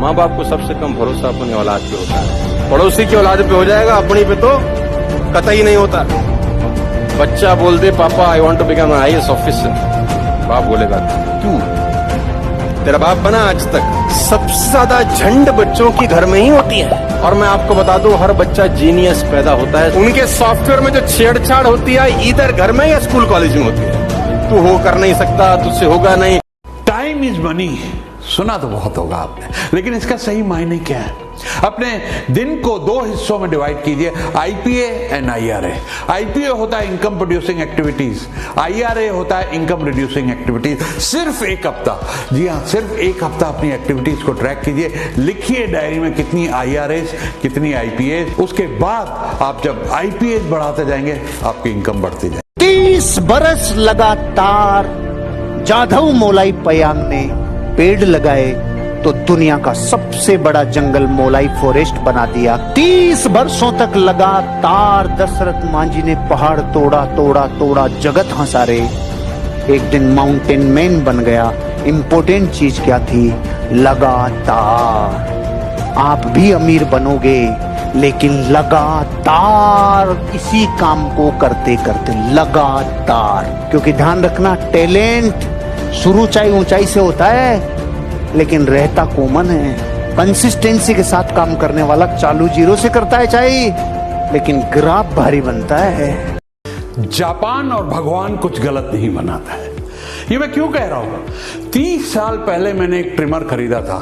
माँ बाप को सबसे कम भरोसा अपनी औलाद पे होता है। पड़ोसी की औलाद पे हो जाएगा, अपनी पे तो कतई नहीं होता। बच्चा बोल दे पापा I want to become IAS officer, बाप बोलेगा तू, तेरा बाप बना आज तक। सबसे ज्यादा झंड बच्चों की घर में ही होती है। और मैं आपको बता दूं, हर बच्चा जीनियस पैदा होता है। उनके सॉफ्टवेयर में जो छेड़छाड़ होती है इधर घर में या स्कूल कॉलेज में होती है। तू हो कर नहीं सकता, तुझसे होगा नहीं। टाइम इज मनी सुना तो बहुत होगा आपने, लेकिन इसका सही मायने क्या है? अपने दिन को दो हिस्सों में डिवाइड कीजिए, IPA एंड IRA। IPA होता है इनकम प्रोड्यूसिंग एक्टिविटीज, IRA होता है इनकम रिड्यूसिंग एक्टिविटीज। सिर्फ एक हफ्ता, जी हाँ सिर्फ एक हफ्ता अपनी एक्टिविटीज को ट्रैक कीजिए, लिखिए डायरी में कितनी IRAs कितनी IPAs। उसके बाद आप जब IPAs बढ़ाते जाएंगे आपकी इनकम बढ़ती जाएगी। 30 बरस लगातार जाधव मोलाई पयांग ने पेड़ लगाए तो दुनिया का सबसे बड़ा जंगल मोलाई फॉरेस्ट बना दिया। 30 वर्षों तक लगातार दशरथ मांझी ने पहाड़ तोड़ा तोड़ा तोड़ा, जगत हंसारे। एक दिन माउंटेन मैन बन गया। इंपॉर्टेंट चीज क्या थी? लगातार। आप भी अमीर बनोगे, लेकिन लगातार इसी काम को करते करते, लगातार। क्योंकि ध्यान रखना, टैलेंट शुरू चाहे ऊंचाई से होता है लेकिन रहता कॉमन है। कंसिस्टेंसी के साथ काम करने वाला चालू जीरो से करता है चाहे, लेकिन ग्राफ भारी बनता है। जापान और भगवान कुछ गलत नहीं बनाता है। ये मैं क्यों कह रहा हूं? 30 साल पहले मैंने एक ट्रिमर खरीदा था।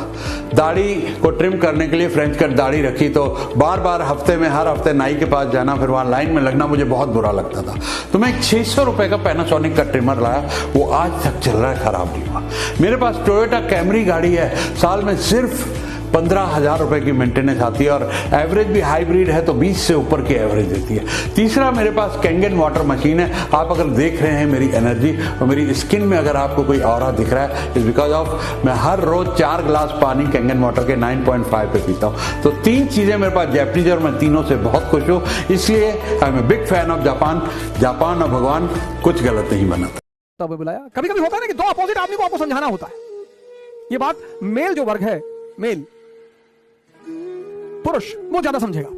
दाढ़ी को ट्रिम करने के लिए फ्रेंच कट दाढ़ी रखी तो बार बार हर हफ्ते नाई के पास जाना, फिर वहां लाइन में लगना मुझे बहुत बुरा लगता था। तो मैं एक 600 रुपए का पैनासोनिक का ट्रिमर लाया, वो आज तक चल रहा है, खराब नहीं हुआ। मेरे पास टोयोटा कैमरी गाड़ी है, साल में सिर्फ 15,000 रुपए की मेंटेनेंस आती है और एवरेज भी हाइब्रिड है तो 20 से ऊपर की एवरेज देती है। तीसरा, मेरे पास कैंगन वाटर मशीन है। आप अगर देख रहे हैं मेरी एनर्जी और मेरी स्किन में अगर आपको कोई ऑरा दिख रहा है, इज बिकॉज ऑफ मैं हर रोज 4 ग्लास पानी कैंगन वाटर के 9.5 पे पीता हूं। तो 3 चीजें मेरे पास जैपनीज और मैं तीनों से बहुत खुश हूं, इसलिए I am a big fan of Japan. Japan और भगवान कुछ गलत नहीं बनाता। तब बुलाया। कभी कभी होता है ना कि दो अपोजिट आदमी को आपको समझाना होता है। ये बात मेल जो वर्ग है, मेल पुरुष वो ज्यादा समझेगा,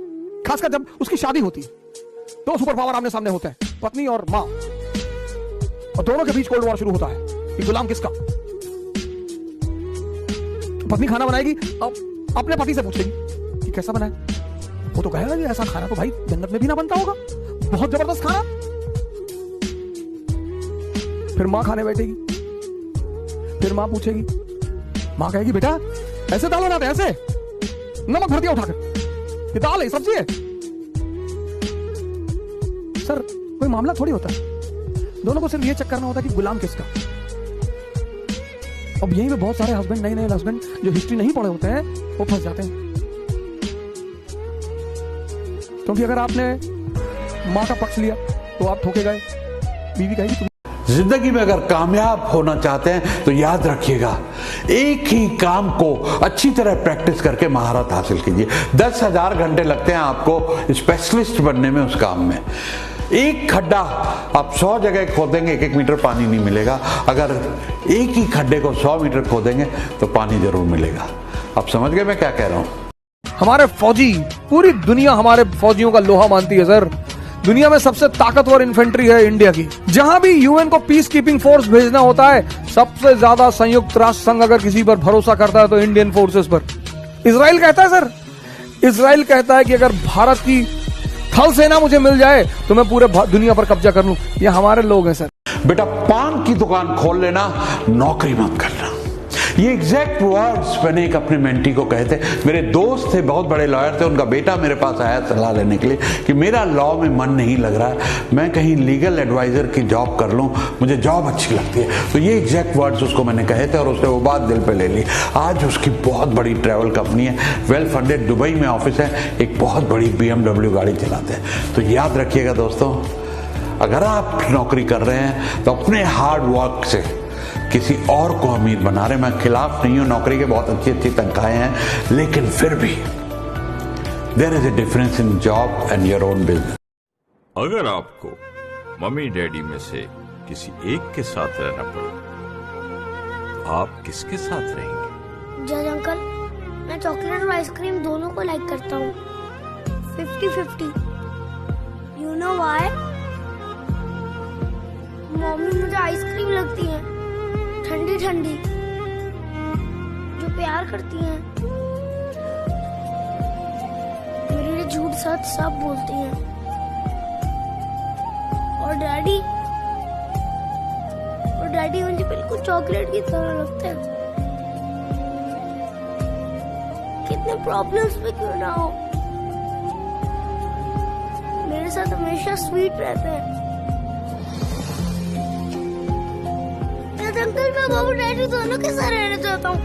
खासकर जब उसकी शादी होती है। दो सुपर पावर आमने सामने होते हैं, पत्नी और मां, और दोनों के बीच कोल्ड वॉर शुरू होता है कि गुलाम किसका। पत्नी खाना बनाएगी, अब अपने पति से पूछेगी कि कैसा बना है। वो तो कहेगा कि ऐसा खाना तो भाई जन्नत में भी ना बनता होगा, बहुत जबरदस्त खाना। फिर मां खाने बैठेगी, फिर मां पूछेगी, मां कहेगी बेटा ऐसे दाल बनाते, ऐसे नमक भर दिया उठाकर, ये दाल है सब्जी है। सर कोई मामला थोड़ी होता है, दोनों को सिर्फ ये चेक करना होता है कि गुलाम किसका। अब यहीं पे बहुत सारे हस्बैंड, नए हस्बैंड जो हिस्ट्री नहीं पढ़े होते हैं, वो फंस जाते हैं। क्योंकि अगर आपने मां का पक्ष लिया तो आप ठोके गए। बीवी कहेगी जिंदगी में अगर कामयाब होना चाहते हैं तो याद रखिएगा, एक ही काम को अच्छी तरह प्रैक्टिस करके महारत हासिल कीजिए। 10,000 घंटे लगते हैं आपको स्पेशलिस्ट बनने में उस काम में। एक खड्डा आप 100 जगह खोदेंगे, 1-1 मीटर पानी नहीं मिलेगा। अगर एक ही खड्डे को 100 मीटर खोदेंगे तो पानी जरूर मिलेगा। आप समझ गए मैं क्या कह रहा हूं? हमारे फौजी, पूरी दुनिया हमारे फौजियों का लोहा मानती है सर। दुनिया में सबसे ताकतवर इन्फेंट्री है इंडिया की। जहां भी यूएन को पीस कीपिंग फोर्स भेजना होता है, सबसे ज्यादा संयुक्त राष्ट्र संघ अगर किसी पर भरोसा करता है तो इंडियन फोर्सेस पर। इजराइल कहता है सर, इजराइल कहता है कि अगर भारत की थल सेना मुझे मिल जाए तो मैं पूरे दुनिया पर कब्जा कर लूं। ये हमारे लोग हैं सर। बेटा पान की दुकान खोल लेना, नौकरी मत करना। ये एग्जैक्ट वर्ड्स मैंने एक अपने मेंटी को कहे थे। मेरे दोस्त थे, बहुत बड़े लॉयर थे, उनका बेटा मेरे पास आया सलाह लेने के लिए कि मेरा लॉ में मन नहीं लग रहा है, मैं कहीं लीगल एडवाइजर की जॉब कर लूं, मुझे जॉब अच्छी लगती है। तो ये एग्जैक्ट वर्ड्स उसको मैंने कहे थे और उसने वो बात दिल पे ले ली। आज उसकी बहुत बड़ी ट्रैवल कंपनी है, वेल फंडेड, दुबई में ऑफिस है, एक बहुत बड़ी BMW गाड़ी चलाते हैं। तो याद रखिएगा दोस्तों, अगर आप नौकरी कर रहे हैं तो अपने हार्ड वर्क से किसी और को अमीर बना रहे। मैं खिलाफ नहीं हूं, नौकरी के बहुत अच्छी अच्छी तनख्वाहें हैं, लेकिन फिर भी there is a difference in job and your own business. अगर आपको मम्मी डैडी में से किसी एक के साथ रहना पड़े, तो आप किसके साथ रहेंगे? जज अंकल। मैं चॉकलेट और आइसक्रीम दोनों को लाइक करता हूँ 50-50। You know why? मम्मी मुझे आइसक्रीम लगती है ठंडी ठंडी, जो प्यार करती हैं, मेरे लिए झूठ सच सब बोलती हैं। और डैडी मुझे बिल्कुल चॉकलेट की तरह लगते हैं। कितने प्रॉब्लम्स में क्यों ना हो, मेरे साथ हमेशा स्वीट रहते हैं। अंकल मैं बाबू डैडी दोनों के साथ रहना चाहता हूँ।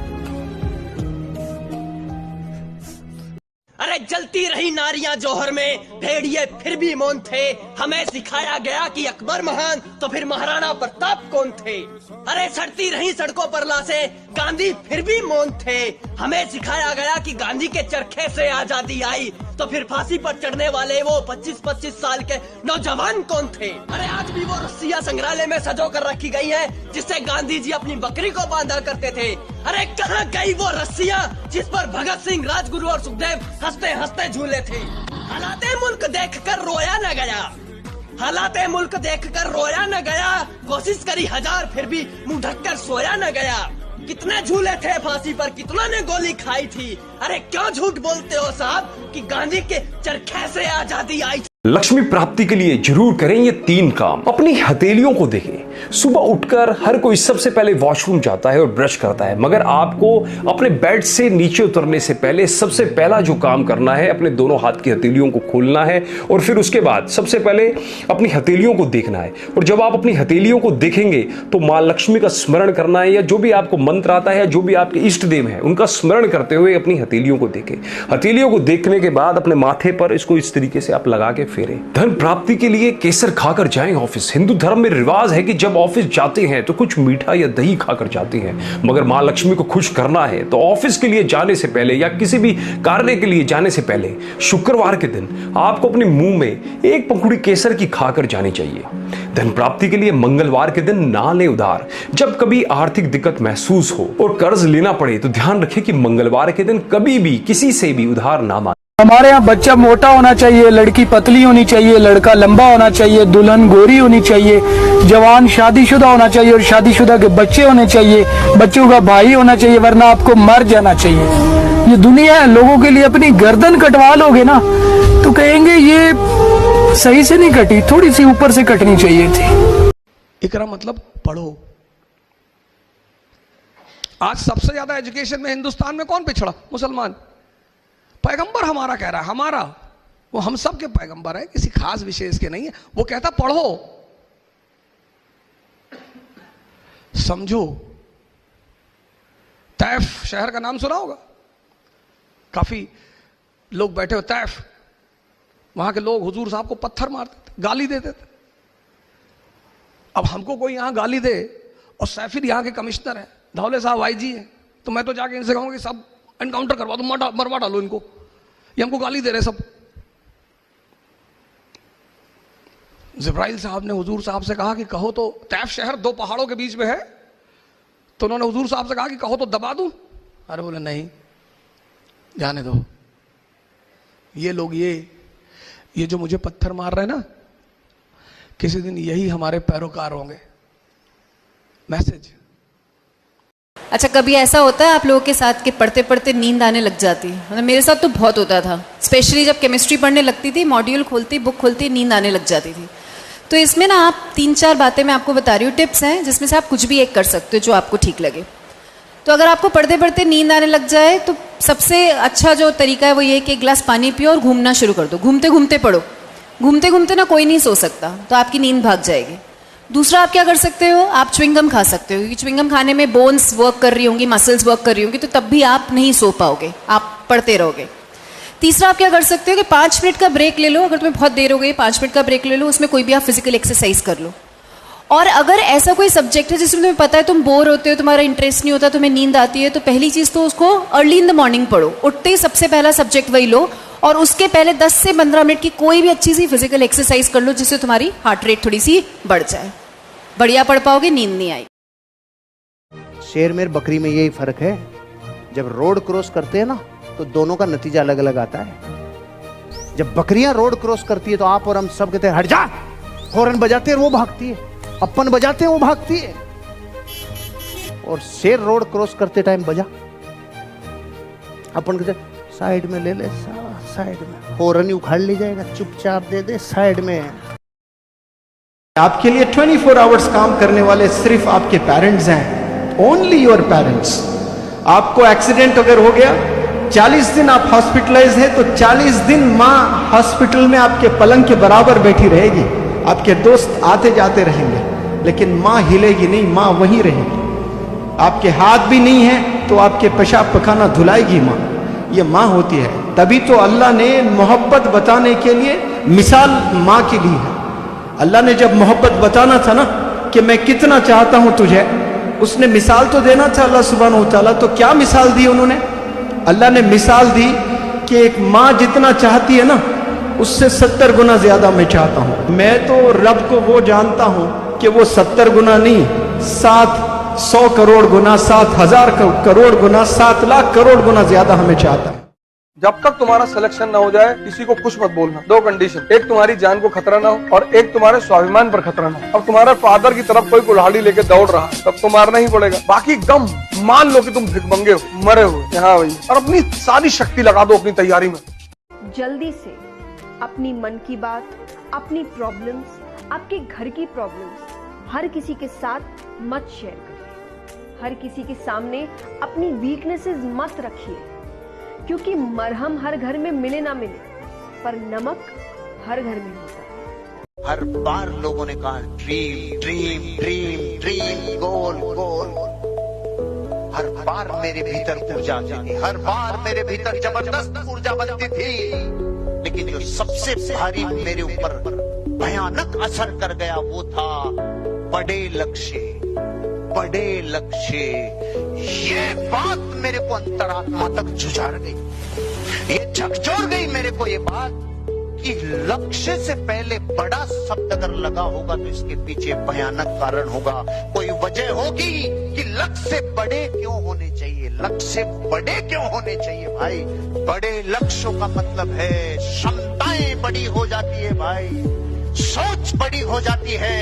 अरे जलती रही नारियां जौहर में, भेड़िए फिर भी मौन थे। हमें सिखाया गया कि अकबर महान तो फिर महाराणा प्रताप कौन थे। अरे सड़ती रही सड़कों पर लाशें, गांधी फिर भी मौन थे। हमें सिखाया गया कि गांधी के चरखे से आजादी आई तो फिर फांसी पर चढ़ने वाले वो 25-25 साल के नौजवान कौन थे। अरे आज भी वो रस्सियां संग्रहालय में सजो कर रखी गई हैं जिससे गांधी जी अपनी बकरी को बांधा करते थे। अरे कहाँ गई वो रस्सियां जिस पर भगत सिंह, राजगुरु और सुखदेव हंसते हंसते झूले थे। हालाते मुल्क देखकर रोया न गया, हालाते मुल्क देखकर रोया न गया। कोशिश करी हजार फिर भी मुंह ढककर सोया न गया। कितने झूले थे फांसी पर, कितना ने गोली खाई थी। अरे क्यों झूठ बोलते हो साहब कि गांधी के चरखे से आजादी आई। लक्ष्मी प्राप्ति के लिए जरूर करें ये 3 काम। अपनी हथेलियों को देखें। सुबह उठकर हर कोई सबसे पहले वॉशरूम जाता है और ब्रश करता है, मगर आपको अपने बेड से नीचे उतरने से पहले सबसे पहला जो काम करना है, अपने दोनों हाथ की हथेलियों को खोलना है और फिर उसके बाद सबसे पहले अपनी हथेलियों को देखना है। और जब आप अपनी हथेलियों को देखेंगे तो मां लक्ष्मी का स्मरण करना है, या जो भी आपको मंत्र आता है, जो भी आपके इष्ट देव है उनका स्मरण करते हुए अपनी हथेलियों को देखें। हथेलियों को देखने के बाद अपने माथे पर इसको इस तरीके से आप लगा के फेरें। धन प्राप्ति के लिए केसर खाकर जाएं ऑफिस। हिंदू धर्म में रिवाज है कि जब ऑफिस जाते हैं तो कुछ मीठा या दही खाकर जाते हैं, मगर मां लक्ष्मी को खुश करना है तो ऑफिस के लिए जाने से पहले या किसी भी कार्य के लिए जाने से पहले शुक्रवार के दिन आपको अपने मुंह में 1 पंखुड़ी केसर की खाकर जानी चाहिए। धन प्राप्ति के लिए मंगलवार के दिन ना लें उधार। जब कभी आर्थिक दिक्कत महसूस हो और कर्ज लेना पड़े तो ध्यान रखें कि मंगलवार के दिन कभी भी किसी से भी उधार ना मांगे। हमारे यहाँ बच्चा मोटा होना चाहिए, लड़की पतली होनी चाहिए, लड़का लंबा होना चाहिए, दुल्हन गोरी होनी चाहिए, जवान शादीशुदा होना चाहिए और शादीशुदा के बच्चे होने चाहिए, बच्चों का भाई होना चाहिए, वरना आपको मर जाना चाहिए। ये दुनिया है, लोगों के लिए अपनी गर्दन कटवा लोगे ना तो कहेंगे ये सही से नहीं कटी, थोड़ी सी ऊपर से कटनी चाहिए थी। इकरा मतलब पढ़ो। आज सबसे ज्यादा एजुकेशन में हिंदुस्तान में कौन पिछड़ा? मुसलमान। पैगंबर हमारा कह रहा है, हमारा, वो हम सब के पैगंबर है, किसी खास विशेष के नहीं है। वो कहता पढ़ो, समझो। तैफ शहर का नाम सुना होगा, काफी लोग बैठे हो तैफ। वहां के लोग हुजूर साहब को पत्थर मारते थे, गाली देते थे। अब हमको कोई यहां गाली दे और सैफिर यहां के कमिश्नर है, धौले साहब आईजी है, तो मैं तो जाके इनसे कहूंगा कि सब एनकाउंटर करवा दो, मरवा डालो इनको, ये हमको गाली दे रहे सब। जिब्राइल साहब ने हुजूर साहब से कहा कि कहो तो, तैफ शहर 2 पहाड़ों के बीच में है, तो उन्होंने हुजूर साहब से कहा कि कहो तो दबा दूं। अरे बोले नहीं, जाने दो। ये लोग ये जो मुझे पत्थर मार रहे हैं ना, किसी दिन यही हमारे पैरोकार होंगे। मैसेज। अच्छा, कभी ऐसा होता है आप लोगों के साथ कि पढ़ते पढ़ते नींद आने लग जाती है? मतलब मेरे साथ तो बहुत होता था, स्पेशली जब केमिस्ट्री पढ़ने लगती थी, मॉड्यूल खोलती, बुक खोलती, नींद आने लग जाती थी। तो इसमें ना आप 3-4 बातें मैं आपको बता रही हूँ, टिप्स हैं जिसमें से आप कुछ भी एक कर सकते हो जो आपको ठीक लगे। तो अगर आपको पढ़ते पढ़ते नींद आने लग जाए तो सबसे अच्छा जो तरीका है वो ये कि 1 गिलास पानी पियो और घूमना शुरू कर दो। घूमते घूमते पढ़ो, घूमते घूमते ना कोई नहीं सो सकता, तो आपकी नींद भाग जाएगी। दूसरा आप क्या कर सकते हो, आप च्युइंगम खा सकते हो, क्योंकि च्युइंगम खाने में बोन्स वर्क कर रही होंगी, मसल्स वर्क कर रही होंगी, तो तब भी आप नहीं सो पाओगे, आप पढ़ते रहोगे। तीसरा आप क्या कर सकते हो कि 5 मिनट का ब्रेक ले लो। अगर तुम्हें बहुत देर हो गई, 5 मिनट का ब्रेक ले लो, उसमें कोई भी आप फिजिकल एक्सरसाइज कर लो। और अगर ऐसा कोई सब्जेक्ट है जिसमें तुम्हें पता है तुम बोर होते हो, तुम्हारा इंटरेस्ट नहीं होता, तुम्हें नींद आती है, तो पहली चीज़ तो उसको अर्ली इन द मॉर्निंग पढ़ो। उठते ही सबसे पहला सब्जेक्ट वही लो और उसके पहले 10 से 15 मिनट की कोई भी अच्छी सी फिजिकल एक्सरसाइज कर लो जिससे तुम्हारी हार्ट रेट थोड़ी सी बढ़ जाए। बढ़िया पढ़ पाओगे, नींद नहीं आएगी। शेर में बकरी में यही फर्क है जब रोड क्रॉस करते हैं ना तो दोनों का नतीजा अलग अलग आता है। जब बकरियां रोड क्रॉस करती है तो आप और हम सब कहते हैं हट जा, हॉर्न बजाते हैं वो भागती है, अपन बजाते हैं वो भागती है। और शेर रोड क्रॉस करते टाइम बजा, अपन कहते साइड में ले ले, साइड में, हॉर्न ही उखाड़ ले जाएगा, चुपचाप दे दे साइड में। आपके लिए 24 आवर्स काम करने वाले सिर्फ आपके पेरेंट्स हैं, ओनली योर पेरेंट्स। आपको एक्सीडेंट अगर हो गया, 40 दिन आप हॉस्पिटलाइज हैं, तो 40 दिन माँ हॉस्पिटल में आपके पलंग के बराबर बैठी रहेगी। आपके दोस्त आते जाते रहेंगे, लेकिन माँ हिलेगी नहीं, माँ वहीं रहेगी। आपके हाथ भी नहीं है तो आपके पेशाब पखाना धुलाएगी माँ, ये माँ होती है। तभी तो अल्लाह ने मोहब्बत बताने के लिए मिसाल माँ की ली है। अल्लाह ने जब मोहब्बत बताना था ना कि मैं कितना चाहता हूं तुझे, उसने मिसाल तो देना था अल्लाह सुब्हानहू व तआला। तो क्या मिसाल दी उन्होंने? अल्लाह ने मिसाल दी कि एक माँ जितना चाहती है ना, उससे 70 गुना ज्यादा मैं चाहता हूं। मैं तो रब को वो जानता हूं कि वो 70 गुना नहीं, 700 करोड़ गुना, 7,000 करोड़ गुना, 7 लाख करोड़ गुना ज्यादा हमें चाहता है। जब तक तुम्हारा सिलेक्शन ना हो जाए किसी को कुछ मत बोलना। 2 कंडीशन, एक तुम्हारी जान को खतरा ना हो और एक तुम्हारे स्वाभिमान पर खतरा ना हो। अब तुम्हारे फादर की तरफ कोई कुल्हाड़ी लेके दौड़ रहा है, तब तो मारना ही पड़ेगा। बाकी गम मान लो कि तुम भिखमंगे हो, मरे हो यहाँ वही, और अपनी सारी शक्ति लगा दो अपनी तैयारी में। जल्दी से अपनी मन की बात, अपनी प्रॉब्लम्स, आपके घर की प्रॉब्लम्स हर किसी के साथ मत शेयर करिए। हर किसी के सामने अपनी वीकनेसेस मत रखिए, क्योंकि मरहम हर घर में मिले ना मिले, पर नमक हर घर में होता है। हर बार लोगों ने कहा ड्रीम ड्रीम ड्रीम ड्रीम, गोल गोल। हर बार मेरे भीतर ऊर्जा थी, हर बार मेरे भीतर जबरदस्त ऊर्जा बनती थी, लेकिन जो सबसे भारी मेरे ऊपर भयानक असर कर गया वो था बड़े लक्ष्य, बड़े लक्ष्य। ये बात मेरे को अंतरात्मा तक झुझार गई, ये झकझोर गई मेरे को ये बात कि लक्ष्य से पहले बड़ा शब्द अगर लगा होगा तो इसके पीछे भयानक कारण होगा। कोई वजह होगी कि लक्ष्य से बड़े क्यों होने चाहिए, लक्ष्य से बड़े क्यों होने चाहिए भाई। बड़े लक्ष्यों का मतलब है क्षमताएं बड़ी हो जाती है भाई, सोच बड़ी हो जाती है,